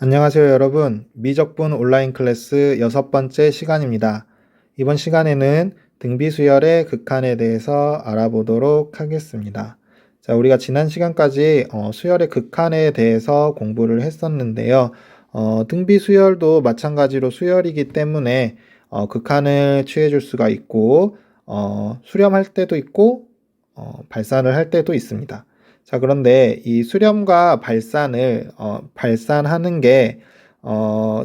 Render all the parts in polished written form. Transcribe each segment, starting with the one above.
안녕하세요, 여러분. 미적분 온라인 클래스 6번째 시간입니다. 이번 시간에는 등비수열의 극한에 대해서 알아보도록 하겠습니다. 자, 우리가 지난 시간까지 수열의 극한에 대해서 공부를 했었는데요. 등비수열도 마찬가지로 수열이기 때문에 극한을 취해줄 수가 있고 수렴할 때도 있고 발산을 할 때도 있습니다. 자, 그런데 이 수렴과 발산하는 게,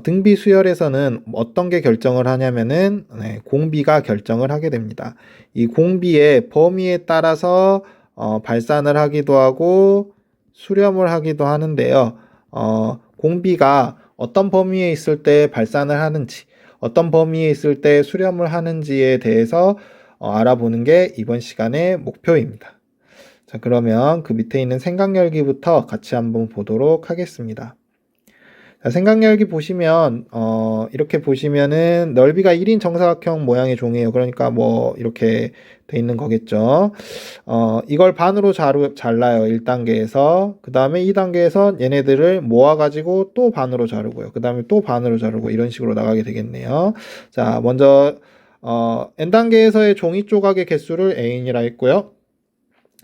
등비 수열에서는 어떤 게 결정을 하냐면은, 공비가 결정을 하게 됩니다. 이 공비의 범위에 따라서, 발산을 하기도 하고, 수렴을 하기도 하는데요. 공비가 어떤 범위에 있을 때 발산을 하는지, 어떤 범위에 있을 때 수렴을 하는지에 대해서 알아보는 게 이번 시간의 목표입니다. 자, 그러면 그 밑에 있는 생각열기부터 같이 한번 보도록 하겠습니다. 자, 생각열기 보시면, 이렇게 보시면은 넓이가 1인 정사각형 모양의 종이에요. 그러니까 뭐, 이렇게 돼 있는 거겠죠. 이걸 반으로 잘라요. 1단계에서. 그 다음에 2단계에서 얘네들을 모아가지고 또 반으로 자르고요. 그 다음에 또 반으로 자르고 이런 식으로 나가게 되겠네요. 자, 먼저, n단계에서의 종이 조각의 개수를 N이라 했고요.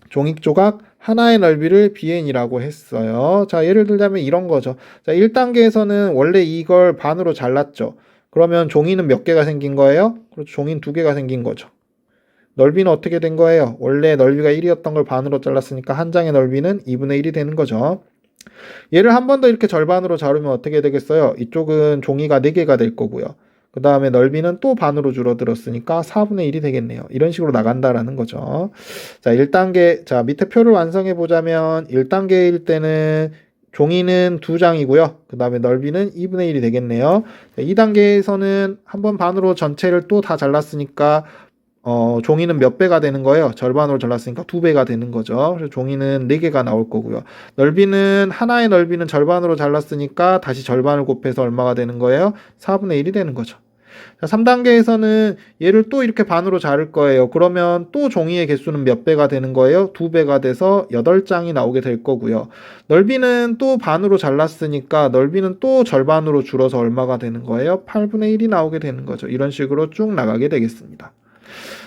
종이 조각 하나의 넓이를 BN이라고 했어요. 자, 예를 들자면 이런 거죠. 자, 1단계에서는 원래 이걸 반으로 잘랐죠. 그러면 종이는 몇 개가 생긴 거예요? 그렇죠. 종이는 2개가 생긴 거죠. 넓이는 어떻게 된 거예요? 원래 넓이가 1이었던 걸 반으로 잘랐으니까 한 장의 넓이는 2분의 1이 되는 거죠. 얘를 한 번 더 이렇게 절반으로 자르면 어떻게 되겠어요? 이쪽은 종이가 4개가 될 거고요. 그 다음에 넓이는 또 반으로 줄어들었으니까 4분의 1이 되겠네요. 이런 식으로 나간다라는 거죠. 자, 1단계, 자, 밑에 표를 완성해 보자면 1단계일 때는 종이는 2장이고요. 그 다음에 넓이는 2분의 1이 되겠네요. 2단계에서는 한 번 반으로 전체를 또 다 잘랐으니까 종이는 몇 배가 되는 거예요? 절반으로 잘랐으니까 2배가 되는 거죠. 그래서 종이는 4개가 나올 거고요. 넓이는, 하나의 넓이는 절반으로 잘랐으니까 다시 절반을 곱해서 얼마가 되는 거예요? 4분의 1이 되는 거죠. 자, 3단계에서는 얘를 또 이렇게 반으로 자를 거예요. 그러면 또 종이의 개수는 몇 배가 되는 거예요? 2배가 돼서 8장이 나오게 될 거고요. 넓이는 또 반으로 잘랐으니까 넓이는 또 절반으로 줄어서 얼마가 되는 거예요? 8분의 1이 나오게 되는 거죠. 이런 식으로 쭉 나가게 되겠습니다.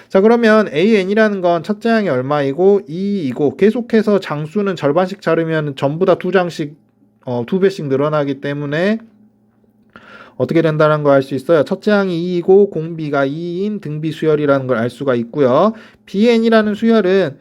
자, 그러면 AN이라는 건 첫째 항이 얼마이고 2이고 계속해서 장수는 절반씩 자르면 전부 다 2장씩 2배씩 늘어나기 때문에 어떻게 된다는 걸 알 수 있어요. 첫째 항이 2이고 공비가 2인 등비 수열이라는 걸 알 수가 있고요. BN이라는 수열은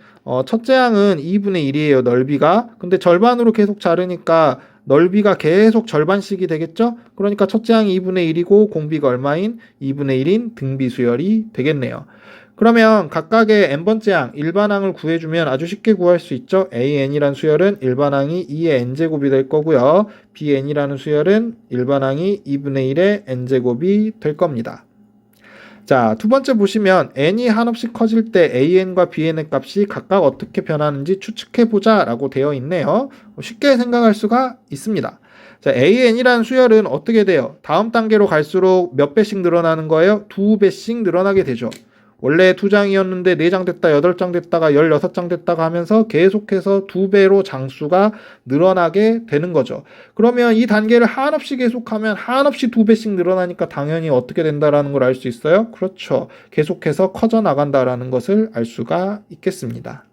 첫째 항은 2분의 1이에요. 넓이가. 근데 절반으로 계속 자르니까 넓이가 계속 절반씩이 되겠죠? 그러니까 첫째 항이 2분의 1이고 공비가 얼마인? 2분의 1인 등비 수열이 되겠네요. 그러면 각각의 n번째 항, 일반항을 구해주면 아주 쉽게 구할 수 있죠. AN이라는 수열은 일반항이 2의 n제곱이 될 거고요. BN이라는 수열은 일반항이 2분의 1의 n제곱이 될 겁니다. 자, 두 번째 보시면 n이 한없이 커질 때 AN과 BN의 값이 각각 어떻게 변하는지 추측해보자 라고 되어 있네요. 쉽게 생각할 수가 있습니다. 자, AN이라는 수열은 어떻게 돼요? 다음 단계로 갈수록 몇 배씩 늘어나는 거예요? 2배씩 늘어나게 되죠. 원래 2장이었는데 4장 됐다, 8장 됐다가 16장 됐다가 하면서 계속해서 2배로 장수가 늘어나게 되는 거죠. 그러면 이 단계를 한없이 계속하면 한없이 2배씩 늘어나니까 당연히 어떻게 된다라는 걸 알 수 있어요? 그렇죠. 계속해서 커져 나간다라는 것을 알 수가 있겠습니다.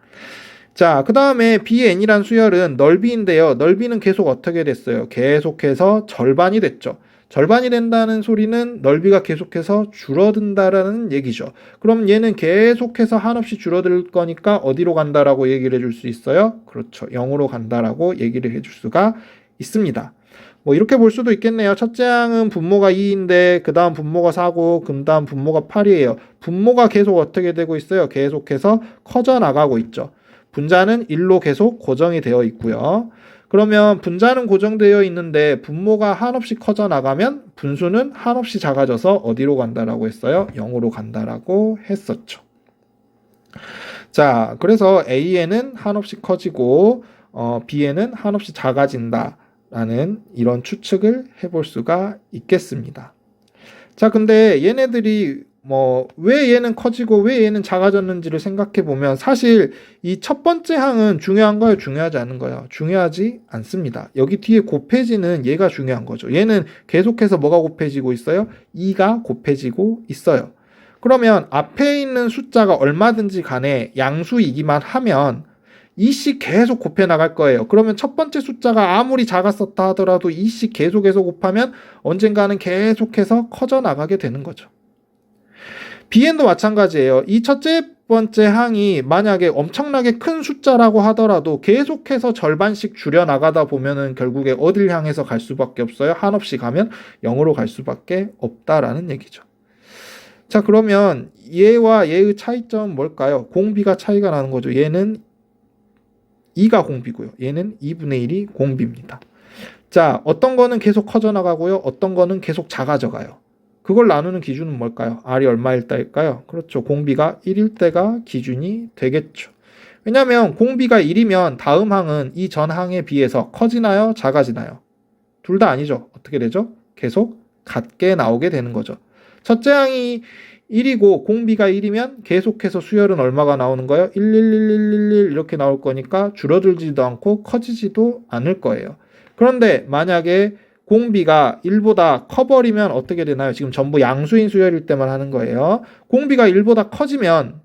자, 그 다음에 BN이란 수열은 넓이인데요. 넓이는 계속 어떻게 됐어요? 계속해서 절반이 됐죠. 절반이 된다는 소리는 넓이가 계속해서 줄어든다라는 얘기죠. 그럼 얘는 계속해서 한없이 줄어들 거니까 어디로 간다라고 얘기를 해줄 수 있어요? 그렇죠. 0으로 간다라고 얘기를 해줄 수가 있습니다. 뭐 이렇게 볼 수도 있겠네요. 첫째 항은 분모가 2인데 그 다음 분모가 4고 그 다음 분모가 8이에요. 분모가 계속 어떻게 되고 있어요? 계속해서 커져 나가고 있죠. 분자는 1로 계속 고정이 되어 있고요. 그러면 분자는 고정되어 있는데 분모가 한없이 커져 나가면 분수는 한없이 작아져서 어디로 간다라고 했어요? 0으로 간다라고 했었죠. 자, 그래서 AN은 한없이 커지고 BN은 한없이 작아진다라는 이런 추측을 해볼 수가 있겠습니다. 자, 근데 얘네들이 왜 얘는 커지고 왜 얘는 작아졌는지를 생각해 보면 사실 이 첫 번째 항은 중요한가요? 중요하지 않은가요? 중요하지 않습니다. 여기 뒤에 곱해지는 얘가 중요한 거죠. 얘는 계속해서 뭐가 곱해지고 있어요? 2가 곱해지고 있어요. 그러면 앞에 있는 숫자가 얼마든지 간에 양수이기만 하면 2씩 계속 곱해 나갈 거예요. 그러면 첫 번째 숫자가 아무리 작았었다 하더라도 2씩 계속해서 곱하면 언젠가는 계속해서 커져 나가게 되는 거죠. bn도 마찬가지예요. 이 첫째 번째 항이 만약에 엄청나게 큰 숫자라고 하더라도 계속해서 절반씩 줄여 나가다 보면은 결국에 어딜 향해서 갈 수밖에 없어요. 한없이 가면 0으로 갈 수밖에 없다라는 얘기죠. 자, 그러면 얘와 얘의 차이점은 뭘까요? 공비가 차이가 나는 거죠. 얘는 2가 공비고요. 얘는 2분의 1이 공비입니다. 자, 어떤 거는 계속 커져 나가고요. 어떤 거는 계속 작아져 가요. 그걸 나누는 기준은 뭘까요? R이 얼마일 때일까요? 그렇죠. 공비가 1일 때가 기준이 되겠죠. 왜냐하면 공비가 1이면 다음 항은 이 전 항에 비해서 커지나요? 작아지나요? 둘 다 아니죠. 어떻게 되죠? 계속 같게 나오게 되는 거죠. 첫째 항이 1이고 공비가 1이면 계속해서 수열은 얼마가 나오는 거예요? 1, 1, 1, 1, 1, 1 이렇게 나올 거니까 줄어들지도 않고 커지지도 않을 거예요. 그런데 만약에 공비가 1보다 커버리면 어떻게 되나요? 지금 전부 양수인 수열일 때만 하는 거예요. 공비가 1보다 커지면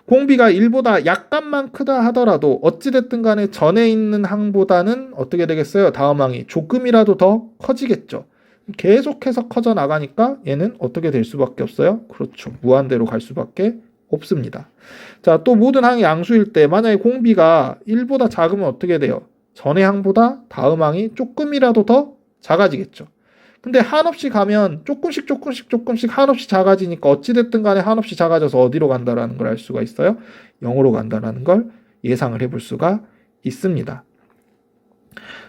공비가 1보다 약간만 크다 하더라도 어찌됐든 간에 전에 있는 항보다는 어떻게 되겠어요? 다음 항이 조금이라도 더 커지겠죠. 계속해서 커져 나가니까 얘는 어떻게 될 수밖에 없어요? 그렇죠. 무한대로 갈 수밖에 없습니다. 자, 또 모든 항이 양수일 때 만약에 공비가 1보다 작으면 어떻게 돼요? 전의 항보다 다음 항이 조금이라도 더 작아지겠죠. 근데 한없이 가면 조금씩 한없이 작아지니까 어찌됐든 간에 한없이 작아져서 어디로 간다라는 걸 알 수가 있어요? 0으로 간다라는 걸 예상을 해볼 수가 있습니다.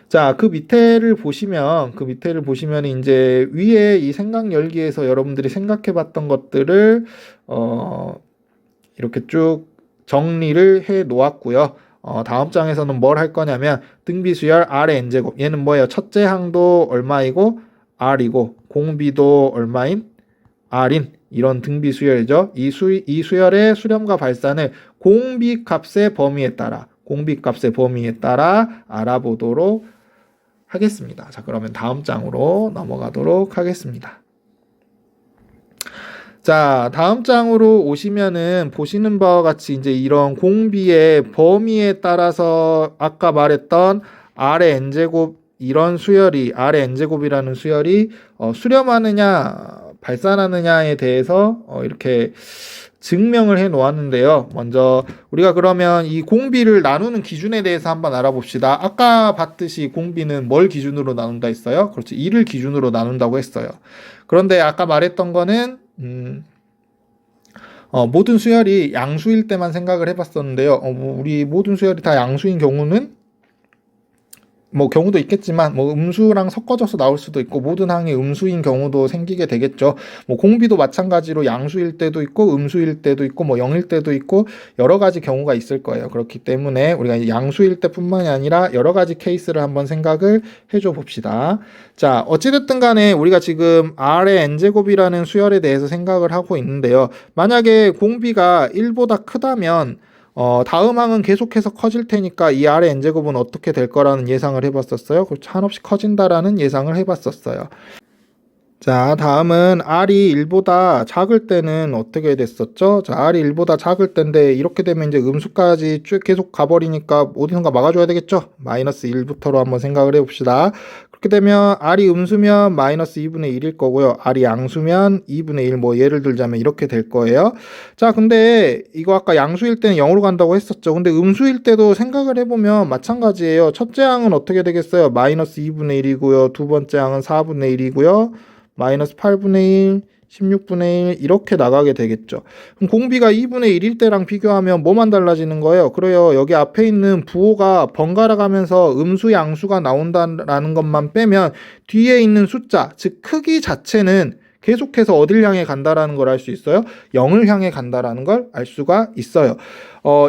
자, 그 밑에를 보시면 이제 위에 이 생각 열기에서 여러분들이 생각해 봤던 것들을 이렇게 쭉 정리를 해 놓았고요. 다음 장에서는 뭘 할 거냐면 등비수열 R의 n제곱, 얘는 뭐예요? 첫째 항도 얼마이고 R이고 공비도 얼마인 R인 이런 등비수열이죠. 이 수열의 수렴과 발산을 공비값의 범위에 따라 알아보도록 하겠습니다. 자, 그러면 다음 장으로 넘어가도록 하겠습니다. 자, 다음 장으로 오시면은 보시는 바와 같이 이제 이런 공비의 범위에 따라서 아까 말했던 R의 n제곱 이런 수열이 R의 n제곱이라는 수열이 수렴하느냐 발산하느냐에 대해서 이렇게 증명을 해 놓았는데요. 먼저 우리가 그러면 이 공비를 나누는 기준에 대해서 한번 알아봅시다. 아까 봤듯이 공비는 뭘 기준으로 나눈다 했어요? 그렇죠. 1을 기준으로 나눈다고 했어요. 그런데 아까 말했던 거는 모든 수열이 양수일 때만 생각을 해봤었는데요. 우리 모든 수열이 다 양수인 경우는 경우도 있겠지만 음수랑 섞어져서 나올 수도 있고 모든 항이 음수인 경우도 생기게 되겠죠. 공비도 마찬가지로 양수일 때도 있고 음수일 때도 있고 0일 때도 있고 여러 가지 경우가 있을 거예요. 그렇기 때문에 우리가 양수일 때뿐만이 아니라 여러 가지 케이스를 한번 생각을 해줘 봅시다. 자, 어찌됐든 간에 우리가 지금 R의 n제곱이라는 수열에 대해서 생각을 하고 있는데요. 만약에 공비가 1보다 크다면 다음 항은 계속해서 커질 테니까 이 R의 n제곱은 어떻게 될 거라는 예상을 해봤었어요. 그렇죠. 한없이 커진다라는 예상을 해봤었어요. 자, 다음은 R이 1보다 작을 때는 어떻게 됐었죠? 자, R이 1보다 작을 때인데 이렇게 되면 이제 음수까지 쭉 계속 가버리니까 어디선가 막아줘야 되겠죠? 마이너스 1부터로 한번 생각을 해봅시다. 그렇게 되면 R이 음수면 마이너스 2분의 1일 거고요. R이 양수면 2분의 1 예를 들자면 이렇게 될 거예요. 자, 근데 이거 아까 양수일 때는 0으로 간다고 했었죠. 근데 음수일 때도 생각을 해보면 마찬가지예요. 첫째 항은 어떻게 되겠어요? 마이너스 2분의 1이고요. 두 번째 항은 4분의 1이고요. 마이너스 8분의 1, 16분의 1 이렇게 나가게 되겠죠. 그럼 공비가 2분의 1일 때랑 비교하면 뭐만 달라지는 거예요? 그래요. 여기 앞에 있는 부호가 번갈아 가면서 음수 양수가 나온다라는 것만 빼면 뒤에 있는 숫자, 즉 크기 자체는 계속해서 어딜 향해 간다라는 걸 알 수 있어요? 0을 향해 간다라는 걸 알 수가 있어요.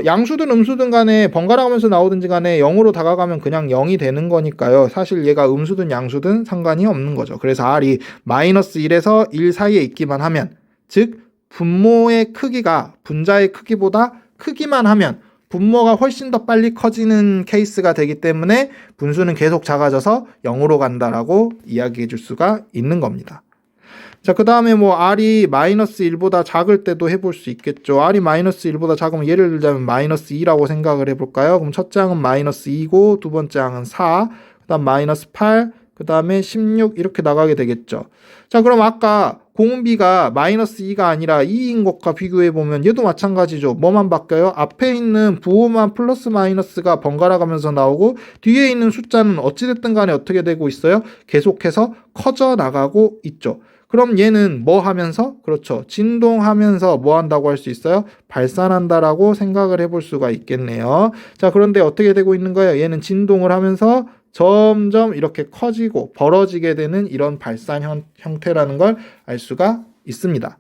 양수든 음수든 간에 번갈아 가면서 나오든지 간에 0으로 다가가면 그냥 0이 되는 거니까요. 사실 얘가 음수든 양수든 상관이 없는 거죠. 그래서 R이 마이너스 1에서 1 사이에 있기만 하면 즉 분모의 크기가 분자의 크기보다 크기만 하면 분모가 훨씬 더 빨리 커지는 케이스가 되기 때문에 분수는 계속 작아져서 0으로 간다라고 이야기해 줄 수가 있는 겁니다. 자, 그 다음에 뭐 R이 마이너스 1보다 작을 때도 해볼 수 있겠죠. R이 마이너스 1보다 작으면 예를 들자면 마이너스 2라고 생각을 해볼까요? 그럼 첫째 항은 마이너스 2고 두 번째 항은 4, 그 다음 마이너스 8, 그 다음에 16 이렇게 나가게 되겠죠. 자, 그럼 아까 공비가 마이너스 2가 아니라 2인 것과 비교해보면 얘도 마찬가지죠. 뭐만 바뀌어요? 앞에 있는 부호만 플러스 마이너스가 번갈아 가면서 나오고 뒤에 있는 숫자는 어찌됐든 간에 어떻게 되고 있어요? 계속해서 커져 나가고 있죠. 그럼 얘는 뭐 하면서? 그렇죠. 진동하면서 뭐 한다고 할 수 있어요? 발산한다라고 생각을 해볼 수가 있겠네요. 자, 그런데 어떻게 되고 있는 거예요? 얘는 진동을 하면서 점점 이렇게 커지고 벌어지게 되는 이런 발산 형태라는 걸 알 수가 있습니다.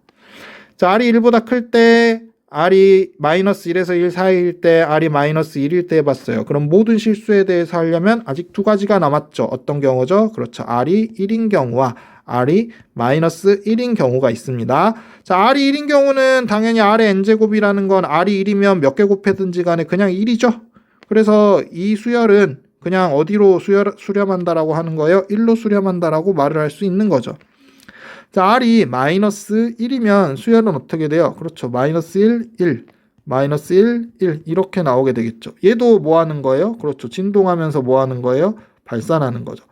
자, R이 1보다 클 때, R이 마이너스 1에서 1 사이일 때, R이 마이너스 1일 때 해봤어요. 그럼 모든 실수에 대해서 하려면 아직 두 가지가 남았죠. 어떤 경우죠? 그렇죠. R이 1인 경우와 R이 마이너스 1인 경우가 있습니다. 자, R이 1인 경우는 당연히 R의 n제곱이라는 건 R이 1이면 몇 개 곱해든지 간에 그냥 1이죠. 그래서 이 수열은 그냥 어디로 수렴한다라고 하는 거예요? 1로 수렴한다라고 말을 할 수 있는 거죠. 자, R이 마이너스 1이면 수열은 어떻게 돼요? 그렇죠. 마이너스 1, 1, 마이너스 1, 1 이렇게 나오게 되겠죠. 얘도 뭐 하는 거예요? 그렇죠. 진동하면서 뭐 하는 거예요? 발산하는 거죠.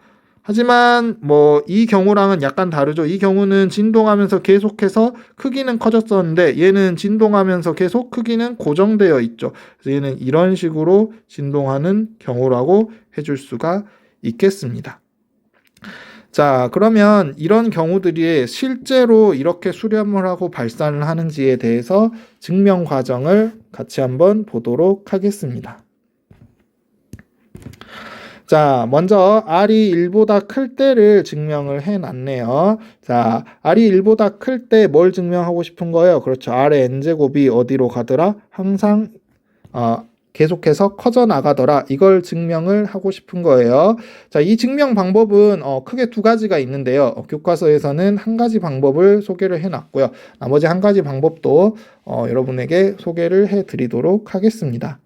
하지만 뭐 이 경우랑은 약간 다르죠. 이 경우는 진동하면서 계속해서 크기는 커졌었는데 얘는 진동하면서 계속 크기는 고정되어 있죠. 그래서 얘는 이런 식으로 진동하는 경우라고 해줄 수가 있겠습니다. 자, 그러면 이런 경우들이 실제로 이렇게 수렴을 하고 발산을 하는지에 대해서 증명 과정을 같이 한번 보도록 하겠습니다. 자, 먼저 R이 1보다 클 때를 증명을 해놨네요. 자, R이 1보다 클 때 뭘 증명하고 싶은 거예요? 그렇죠. R의 n제곱이 어디로 가더라? 항상 계속해서 커져 나가더라. 이걸 증명을 하고 싶은 거예요. 자, 이 증명 방법은 크게 두 가지가 있는데요. 교과서에서는 한 가지 방법을 소개를 해놨고요. 나머지 한 가지 방법도 여러분에게 소개를 해드리도록 하겠습니다.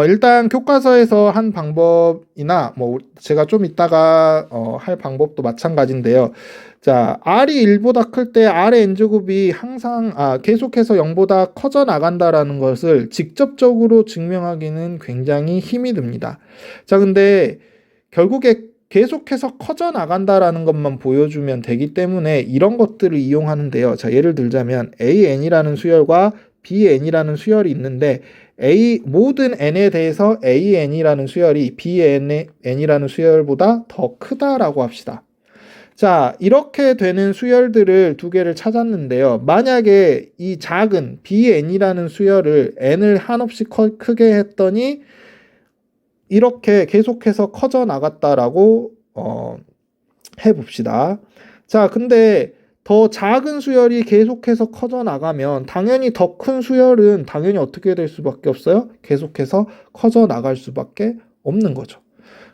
일단 교과서에서 한 방법이나 뭐 제가 좀 이따가 할 방법도 마찬가지인데요. 자, R이 1보다 클 때 R의 n제곱이 항상 계속해서 0보다 커져 나간다라는 것을 직접적으로 증명하기는 굉장히 힘이 듭니다. 자, 근데 결국에 계속해서 커져 나간다라는 것만 보여주면 되기 때문에 이런 것들을 이용하는데요. 자, 예를 들자면 AN이라는 수열과 BN이라는 수열이 있는데 모든 n에 대해서 AN이라는 수열이 BN이라는 수열보다 더 크다라고 합시다. 자, 이렇게 되는 수열들을 두 개를 찾았는데요. 만약에 이 작은 BN이라는 수열을 n을 한없이 크게 했더니 이렇게 계속해서 커져 나갔다라고 해봅시다. 자, 근데 더 작은 수열이 계속해서 커져 나가면 당연히 더 큰 수열은 당연히 어떻게 될 수밖에 없어요? 계속해서 커져 나갈 수밖에 없는 거죠.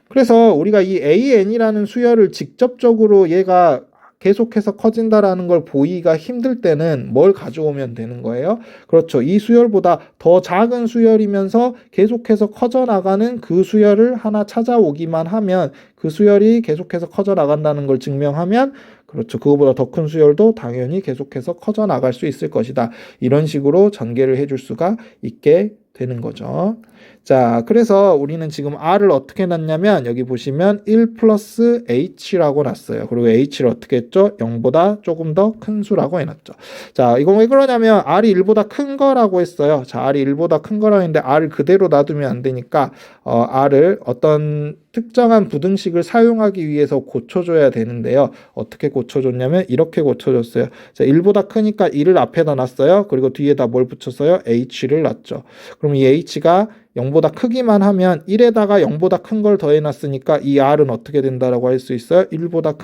그래서 우리가 이 AN이라는 수열을 직접적으로 얘가 계속해서 커진다라는 걸 보기가 힘들 때는 뭘 가져오면 되는 거예요? 그렇죠. 이 수열보다 더 작은 수열이면서 계속해서 커져 나가는 그 수열을 하나 찾아오기만 하면 그 수열이 계속해서 커져 나간다는 걸 증명하면 그렇죠. 그거보다 더 큰 수열도 당연히 계속해서 커져 나갈 수 있을 것이다. 이런 식으로 전개를 해줄 수가 있게 되는 거죠. 자, 그래서 우리는 지금 R을 어떻게 놨냐면 여기 보시면 1 플러스 H라고 놨어요. 그리고 H를 어떻게 했죠? 0보다 조금 더 큰 수라고 해놨죠. 자, 이건 왜 그러냐면 R이 1보다 큰 거라고 했어요. 자, R이 1보다 큰 거라고 했는데 R을 그대로 놔두면 안 되니까 R을 어떤 특정한 부등식을 사용하기 위해서 고쳐줘야 되는데요. 어떻게 고쳐줬냐면 이렇게 고쳐줬어요. 자, 1보다 크니까 1을 앞에다 놨어요. 그리고 뒤에다 뭘 붙였어요? H를 놨죠. 그럼 이 H가 0보다 크기만 하면 1에다가 0보다 큰 걸 더해놨으니까 이 R은 어떻게 된다라고 할 수 있어요? 1보다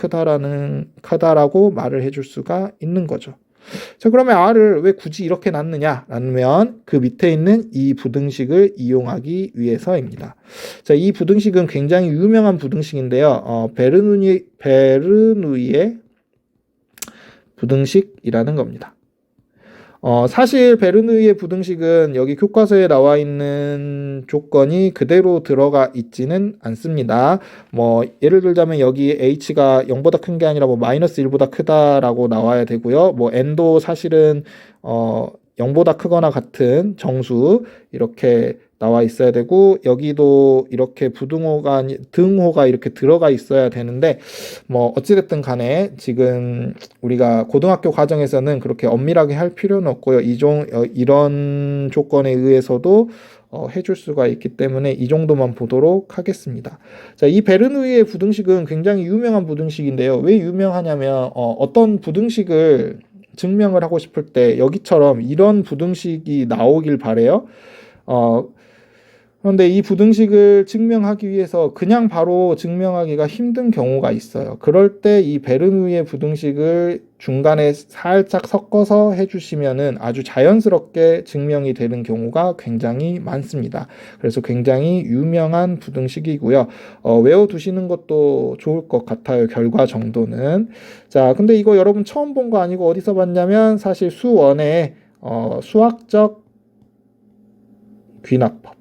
크다라고 말을 해줄 수가 있는 거죠. 자, 그러면 R을 왜 굳이 이렇게 놨느냐라면 그 밑에 있는 이 부등식을 이용하기 위해서입니다. 자, 이 부등식은 굉장히 유명한 부등식인데요. 베르누이의 부등식이라는 겁니다. 사실 베르누이의 부등식은 여기 교과서에 나와 있는 조건이 그대로 들어가 있지는 않습니다. 뭐 예를 들자면 여기 h가 0보다 큰 게 아니라 뭐 마이너스 1보다 크다라고 나와야 되고요. 뭐 n도 사실은 0보다 크거나 같은 정수 이렇게 나와 있어야 되고, 여기도 이렇게 등호가 이렇게 들어가 있어야 되는데, 뭐 어찌됐든 간에 지금 우리가 고등학교 과정에서는 그렇게 엄밀하게 할 필요는 없고요. 이런 조건에 의해서도 해줄 수가 있기 때문에 이 정도만 보도록 하겠습니다. 자, 이 베르누이의 부등식은 굉장히 유명한 부등식인데요. 왜 유명하냐면 어떤 부등식을 증명을 하고 싶을 때 여기처럼 이런 부등식이 나오길 바래요. 그런데 이 부등식을 증명하기 위해서 그냥 바로 증명하기가 힘든 경우가 있어요. 그럴 때 이 베르누이의 부등식을 중간에 살짝 섞어서 해주시면은 아주 자연스럽게 증명이 되는 경우가 굉장히 많습니다. 그래서 굉장히 유명한 부등식이고요. 외워두시는 것도 좋을 것 같아요. 결과 정도는. 자, 근데 이거 여러분 처음 본 거 아니고 어디서 봤냐면 사실 수원의 수학적 귀납법.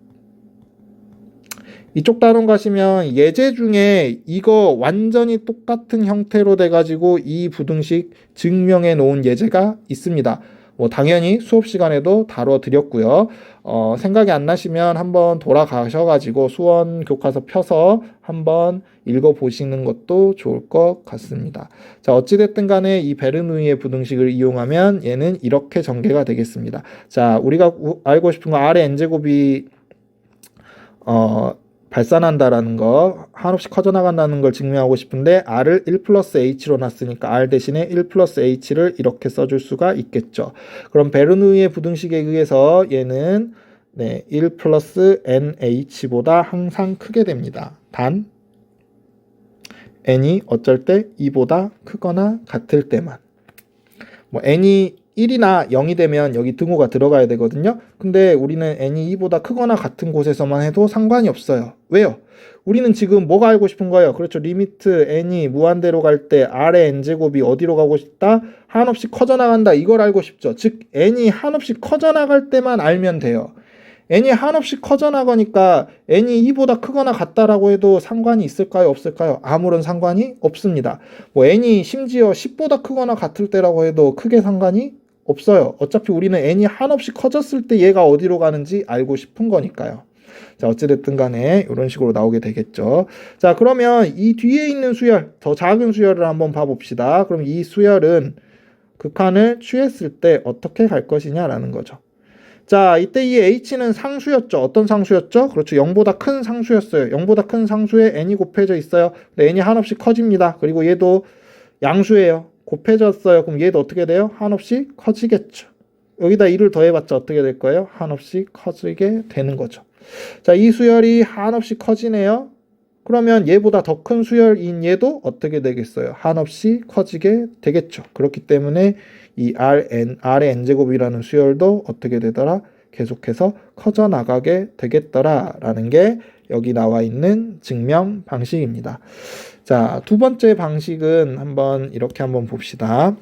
이쪽 단원 가시면 예제 중에 이거 완전히 똑같은 형태로 돼가지고 이 부등식 증명해 놓은 예제가 있습니다. 뭐 당연히 수업 시간에도 다뤄드렸고요. 생각이 안 나시면 한번 돌아가셔가지고 수원 교과서 펴서 한번 읽어보시는 것도 좋을 것 같습니다. 자, 어찌됐든 간에 이 베르누이의 부등식을 이용하면 얘는 이렇게 전개가 되겠습니다. 자, 우리가 알고 싶은 거 R의 n제곱이 발산한다라는 거, 한없이 커져나간다는 걸 증명하고 싶은데 R을 1 플러스 H로 놨으니까 R 대신에 1 플러스 H를 이렇게 써줄 수가 있겠죠. 그럼 베르누이의 부등식에 의해서 얘는 1 플러스 NH보다 항상 크게 됩니다. 단 N이 어쩔 때 2보다 크거나 같을 때만. 뭐 N이 1이나 0이 되면 여기 등호가 들어가야 되거든요. 근데 우리는 n이 2보다 크거나 같은 곳에서만 해도 상관이 없어요. 왜요? 우리는 지금 뭐가 알고 싶은 거예요? 그렇죠. 리미트 n이 무한대로 갈 때 r의 n제곱이 어디로 가고 싶다? 한없이 커져나간다. 이걸 알고 싶죠. 즉 n이 한없이 커져나갈 때만 알면 돼요. n이 한없이 커져나가니까 n이 2보다 크거나 같다라고 해도 상관이 있을까요? 없을까요? 아무런 상관이 없습니다. 뭐 n이 심지어 10보다 크거나 같을 때라고 해도 크게 상관이 없어요. 어차피 우리는 n이 한없이 커졌을 때 얘가 어디로 가는지 알고 싶은 거니까요. 자, 어찌됐든 간에 이런 식으로 나오게 되겠죠. 자, 그러면 이 뒤에 있는 수열, 더 작은 수열을 한번 봐봅시다. 그럼 이 수열은 극한을 취했을 때 어떻게 갈 것이냐라는 거죠. 자, 이때 이 h는 상수였죠. 어떤 상수였죠? 그렇죠. 0보다 큰 상수였어요. 0보다 큰 상수에 n이 곱해져 있어요. 근데 n이 한없이 커집니다. 그리고 얘도 양수예요. 곱해졌어요. 그럼 얘도 어떻게 돼요? 한없이 커지겠죠. 여기다 1을 더해봤자 어떻게 될 거예요? 한없이 커지게 되는 거죠. 자, 이 수열이 한없이 커지네요. 그러면 얘보다 더 큰 수열인 얘도 어떻게 되겠어요? 한없이 커지게 되겠죠. 그렇기 때문에 이 R의 n제곱이라는 수열도 어떻게 되더라? 계속해서 커져 나가게 되겠더라라는 게 여기 나와 있는 증명 방식입니다. 자, 두 번째 방식은 이렇게 한번 봅시다.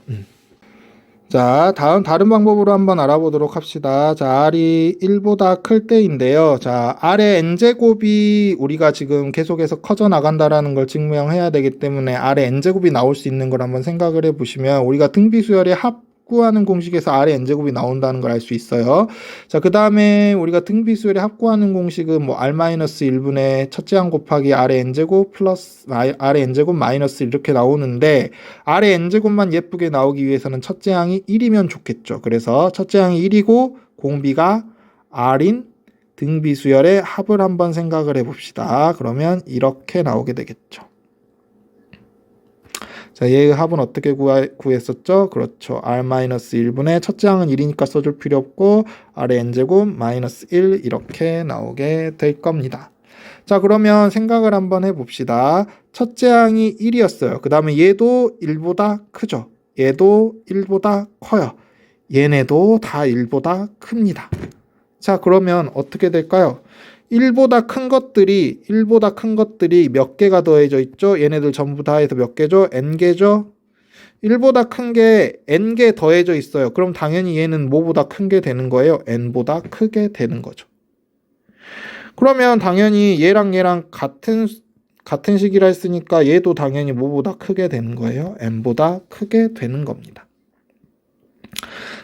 자, 다른 방법으로 한번 알아보도록 합시다. 자, R이 1보다 클 때인데요. 자, R의 n제곱이 우리가 지금 계속해서 커져 나간다라는 걸 증명해야 되기 때문에 R의 n제곱이 나올 수 있는 걸 한번 생각을 해보시면 우리가 등비수열의 합 구하는 공식에서 R의 n제곱이 나온다는 걸 알 수 있어요. 자, 그 다음에 우리가 등비수열의 합구하는 공식은 뭐 R-1분의 첫째 항 곱하기 R의 n제곱 플러스 R의 n제곱 마이너스 이렇게 나오는데 R의 n제곱만 예쁘게 나오기 위해서는 첫째 항이 1이면 좋겠죠. 그래서 첫째 항이 1이고 공비가 R인 등비수열의 합을 한번 생각을 해봅시다. 그러면 이렇게 나오게 되겠죠. 자, 얘의 합은 어떻게 구했었죠? 그렇죠. R-1분의 첫째 항은 1이니까 써줄 필요 없고 R의 n제곱 마이너스 1 이렇게 나오게 될 겁니다. 자, 그러면 생각을 한번 해봅시다. 첫째 항이 1이었어요. 그 다음에 얘도 1보다 크죠. 얘도 1보다 커요. 얘네도 다 1보다 큽니다. 자, 그러면 어떻게 될까요? 1보다 큰 것들이 몇 개가 더해져 있죠? 얘네들 전부 다 해서 몇 개죠? n개죠? 1보다 큰 게 n개 더해져 있어요. 그럼 당연히 얘는 뭐보다 큰 게 되는 거예요? n보다 크게 되는 거죠. 그러면 당연히 얘랑 같은 식이라 했으니까 얘도 당연히 뭐보다 크게 되는 거예요? n보다 크게 되는 겁니다.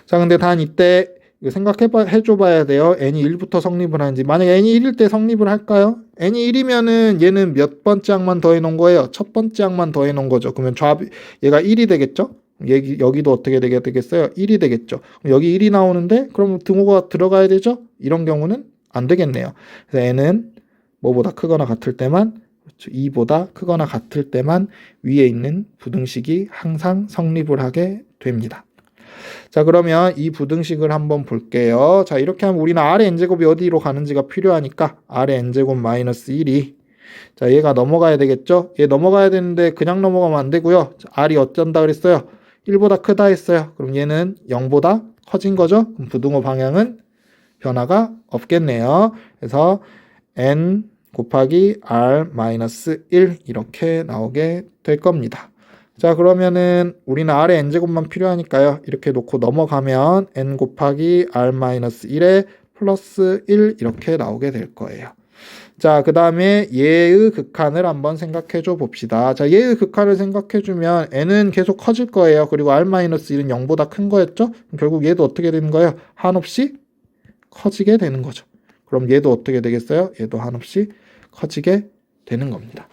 자, 근데 단 이때 해줘 봐야 돼요. n이 1부터 성립을 하는지. 만약에 n이 1일 때 성립을 할까요? n이 1이면은 얘는 몇 번째 항만 더해 놓은 거예요? 첫 번째 항만 더해 놓은 거죠. 그러면 얘가 1이 되겠죠? 여기도 어떻게 되겠어요? 1이 되겠죠. 여기 1이 나오는데 그럼 등호가 들어가야 되죠? 이런 경우는 안 되겠네요. 그래서 n은 뭐보다 크거나 같을 때만, 2보다 크거나 같을 때만 위에 있는 부등식이 항상 성립을 하게 됩니다. 자, 그러면 이 부등식을 한번 볼게요. 자, 이렇게 하면 우리는 R의 n제곱이 어디로 가는지가 필요하니까 R의 n제곱 마이너스 1이, 자, 얘가 넘어가야 되겠죠? 얘 넘어가야 되는데 그냥 넘어가면 안 되고요. 자, R이 어쩐다 그랬어요? 1보다 크다 했어요. 그럼 얘는 0보다 커진 거죠? 그럼 부등호 방향은 변화가 없겠네요. 그래서 n 곱하기 r 마이너스 1 이렇게 나오게 될 겁니다. 자, 그러면은 우리는 r의 n제곱만 필요하니까요. 이렇게 놓고 넘어가면 n 곱하기 r 마이너스 1에 플러스 1 이렇게 나오게 될 거예요. 자, 그 다음에 얘의 극한을 한번 생각해 줘 봅시다. 자, 얘의 극한을 생각해 주면 n은 계속 커질 거예요. 그리고 r-1은 0보다 큰 거였죠? 결국 얘도 어떻게 되는 거예요? 한없이 커지게 되는 거죠. 그럼 얘도 어떻게 되겠어요? 얘도 한없이 커지게 되는 겁니다.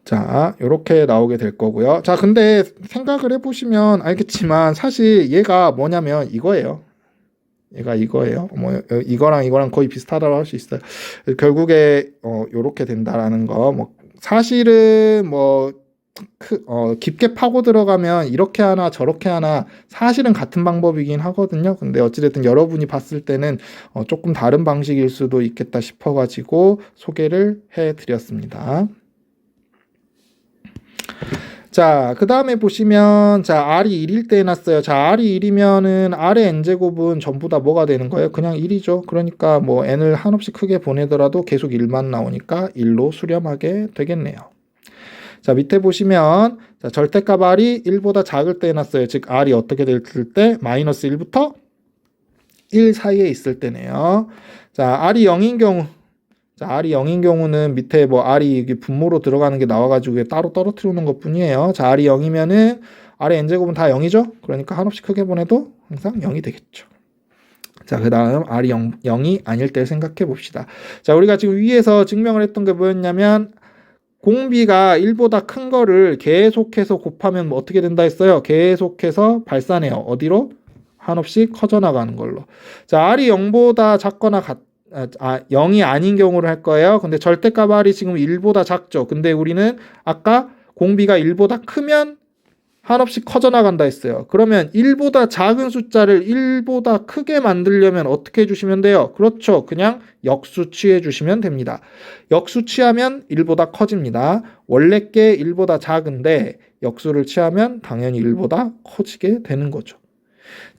자, 이렇게 나오게 될 거고요. 자, 근데 생각을 해보시면 알겠지만 사실 얘가 뭐냐면 이거예요. 얘가 이거예요. 뭐 이거랑 거의 비슷하다고 할 수 있어요. 결국에 요렇게 된다라는 거. 뭐 사실은 뭐 깊게 파고 들어가면 이렇게 하나 저렇게 하나 사실은 같은 방법이긴 하거든요. 근데 어찌됐든 여러분이 봤을 때는 조금 다른 방식일 수도 있겠다 싶어가지고 소개를 해드렸습니다. 자, 그 다음에 보시면, 자, R이 1일 때 해놨어요. 자, R이 1이면은 R의 n제곱은 전부 다 뭐가 되는 거예요? 그냥 1이죠. 그러니까 뭐 n을 한없이 크게 보내더라도 계속 1만 나오니까 1로 수렴하게 되겠네요. 자, 밑에 보시면, 자, 절대값 R이 1보다 작을 때 해놨어요. 즉, R이 어떻게 될 때? 마이너스 1부터 1 사이에 있을 때네요. 자, R이 0인 경우, 자, R이 0인 경우는 밑에 뭐 R이 이게 분모로 들어가는 게 나와가지고 따로 떨어뜨려 놓은 것 뿐이에요. 자, R이 0이면은 R의 n제곱은 다 0이죠? 그러니까 한없이 크게 보내도 항상 0이 되겠죠. 자, 그 다음 R이 0이 아닐 때 생각해 봅시다. 자, 우리가 지금 위에서 증명을 했던 게 뭐였냐면 공비가 1보다 큰 거를 계속해서 곱하면 뭐 어떻게 된다 했어요? 계속해서 발산해요. 어디로? 한없이 커져 나가는 걸로. 자, R이 0보다 작거나 0이 아닌 경우를 할 거예요. 근데 절대값 R이 지금 1보다 작죠. 근데 우리는 아까 공비가 1보다 크면 한없이 커져 나간다 했어요. 그러면 1보다 작은 숫자를 1보다 크게 만들려면 어떻게 해주시면 돼요? 그렇죠. 그냥 역수 취해 주시면 됩니다. 역수 취하면 1보다 커집니다. 원래 게 1보다 작은데 역수를 취하면 당연히 1보다 커지게 되는 거죠.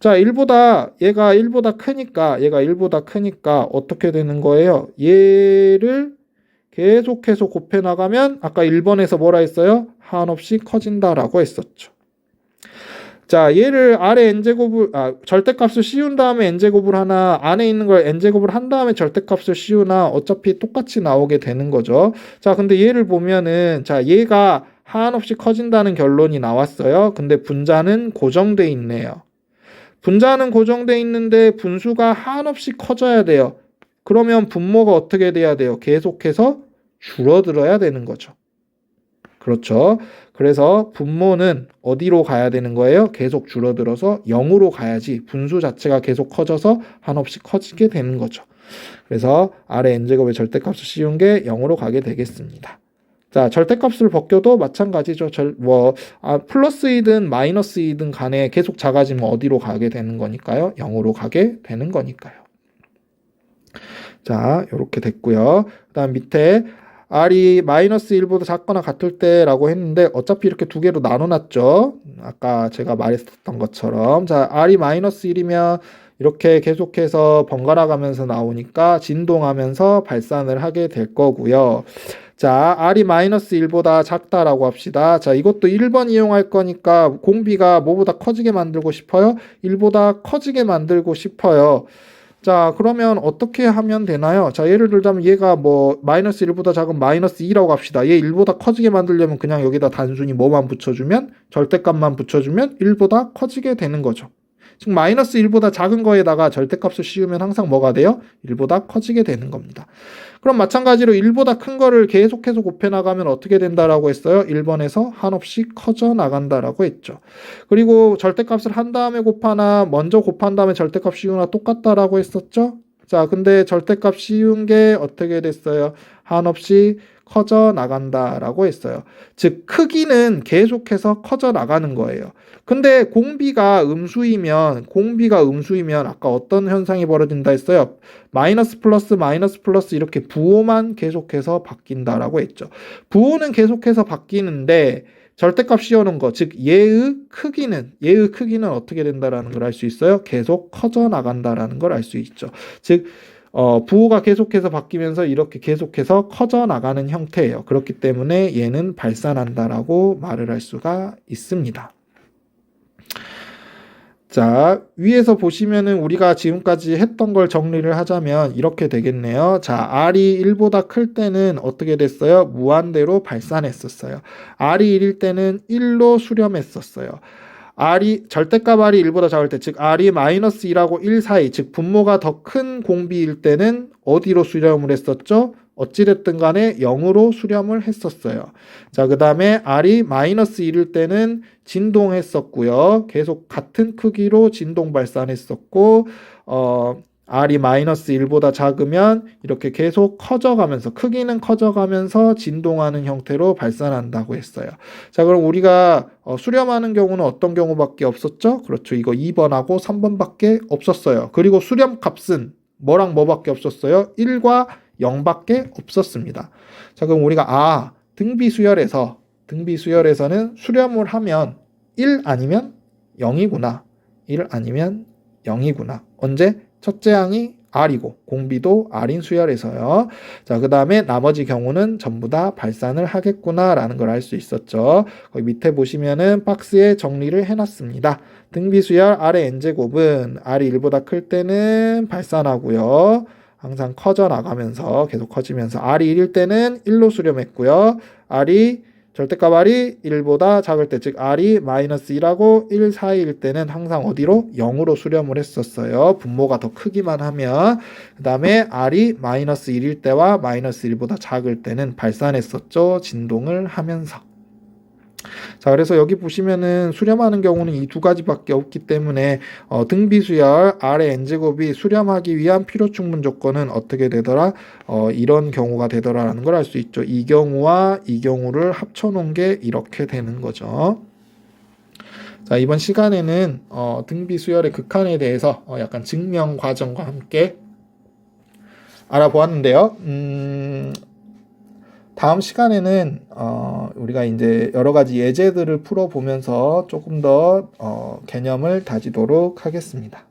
자, 얘가 1보다 크니까 어떻게 되는 거예요? 얘를 계속해서 곱해 나가면 아까 1번에서 뭐라 했어요? 한없이 커진다라고 했었죠. 자, 얘를 아래 n제곱을 절대값을 씌운 다음에 n제곱을 하나, 안에 있는 걸 n제곱을 한 다음에 절대값을 씌우나 어차피 똑같이 나오게 되는 거죠. 자, 근데 얘를 보면은 자, 얘가 한없이 커진다는 결론이 나왔어요. 근데 분자는 고정돼 있네요. 분자는 고정돼 있는데 분수가 한없이 커져야 돼요. 그러면 분모가 어떻게 돼야 돼요? 계속해서 줄어들어야 되는 거죠. 그렇죠. 그래서 분모는 어디로 가야 되는 거예요? 계속 줄어들어서 0으로 가야지 분수 자체가 계속 커져서 한없이 커지게 되는 거죠. 그래서 아래 n제곱의 절대값을 씌운 게 0으로 가게 되겠습니다. 자, 절대값을 벗겨도 마찬가지죠. 플러스이든 마이너스이든 간에 계속 작아지면 어디로 가게 되는 거니까요? 0으로 가게 되는 거니까요. 자, 이렇게 됐고요. 그 다음 밑에 R이 마이너스 1보다 작거나 같을 때라고 했는데 어차피 이렇게 두 개로 나눠놨죠. 아까 제가 말했었던 것처럼. 자, R이 마이너스 1이면 이렇게 계속해서 번갈아 가면서 나오니까 진동하면서 발산을 하게 될 거고요. 자, R이 마이너스 1보다 작다라고 합시다. 자, 이것도 1번 이용할 거니까 공비가 뭐보다 커지게 만들고 싶어요? 1보다 커지게 만들고 싶어요. 자, 그러면 어떻게 하면 되나요? 자, 예를 들자면 얘가 뭐 마이너스 1보다 작은 마이너스 2라고 합시다. 얘 1보다 커지게 만들려면 그냥 여기다 단순히 뭐만 붙여주면, 절대값만 붙여주면 1보다 커지게 되는 거죠. 즉 마이너스 1보다 작은 거에다가 절대값을 씌우면 항상 뭐가 돼요? 1보다 커지게 되는 겁니다. 그럼 마찬가지로 1보다 큰 거를 계속해서 곱해 나가면 어떻게 된다라고 했어요? 1번에서 한없이 커져 나간다라고 했죠. 그리고 절대값을 한 다음에 곱하나 먼저 곱한 다음에 절대값 씌우나 똑같다라고 했었죠? 자, 근데 절대값 씌운 게 어떻게 됐어요? 한없이 커져 나간다라고 했어요. 즉 크기는 계속해서 커져 나가는 거예요. 근데 공비가 음수이면 아까 어떤 현상이 벌어진다 했어요? 마이너스 플러스 이렇게 부호만 계속해서 바뀐다라고 했죠. 부호는 계속해서 바뀌는데 절대값 씌워놓은 거, 즉 얘의 크기는 어떻게 된다라는 걸 알 수 있어요? 계속 커져 나간다라는 걸 알 수 있죠. 즉 부호가 계속해서 바뀌면서 이렇게 계속해서 커져 나가는 형태예요. 그렇기 때문에 얘는 발산한다라고 말을 할 수가 있습니다. 자, 위에서 보시면은 우리가 지금까지 했던 걸 정리를 하자면 이렇게 되겠네요. 자, R이 1보다 클 때는 어떻게 됐어요? 무한대로 발산했었어요. R이 1일 때는 1로 수렴했었어요. 절대값 R이 1보다 작을 때, 즉 R이 마이너스 2하고 1 사이, 즉 분모가 더 큰 공비일 때는 어디로 수렴을 했었죠? 어찌됐든 간에 0으로 수렴을 했었어요. 자, 그 다음에 R이 마이너스 1일 때는 진동했었고요. 계속 같은 크기로 진동 발산했었고, R이 마이너스 1보다 작으면 이렇게 계속 커져가면서, 크기는 커져가면서 진동하는 형태로 발산한다고 했어요. 자, 그럼 우리가 수렴하는 경우는 어떤 경우밖에 없었죠? 그렇죠. 이거 2번하고 3번밖에 없었어요. 그리고 수렴 값은 뭐랑 뭐밖에 없었어요? 1과 0밖에 없었습니다. 자, 그럼 우리가 등비수열에서는 수렴을 하면 1 아니면 0이구나. 1 아니면 0이구나. 언제? 첫째 항이 R이고 공비도 R인 수열에서요. 자, 그 다음에 나머지 경우는 전부 다 발산을 하겠구나 라는 걸 알 수 있었죠. 거기 밑에 보시면은 박스에 정리를 해놨습니다. 등비수열 R의 n제곱은 R이 1보다 클 때는 발산하고요. 항상 커져 나가면서 계속 커지면서 R이 1일 때는 1로 수렴했고요. 절대값 R이 1보다 작을 때, 즉 R이 마이너스 1하고 1 사이일 때는 항상 어디로? 0으로 수렴을 했었어요. 분모가 더 크기만 하면. 그 다음에 R이 마이너스 1일 때와 마이너스 1보다 작을 때는 발산했었죠. 진동을 하면서. 자, 그래서 여기 보시면은 수렴하는 경우는 이 두 가지밖에 없기 때문에 등비수열 R의 n제곱이 수렴하기 위한 필요충분 조건은 어떻게 되더라? 이런 경우가 되더라라는 걸 알 수 있죠. 이 경우와 이 경우를 합쳐놓은 게 이렇게 되는 거죠. 자, 이번 시간에는 등비수열의 극한에 대해서 약간 증명 과정과 함께 알아보았는데요. 다음 시간에는 우리가 이제 여러 가지 예제들을 풀어보면서 조금 더 개념을 다지도록 하겠습니다.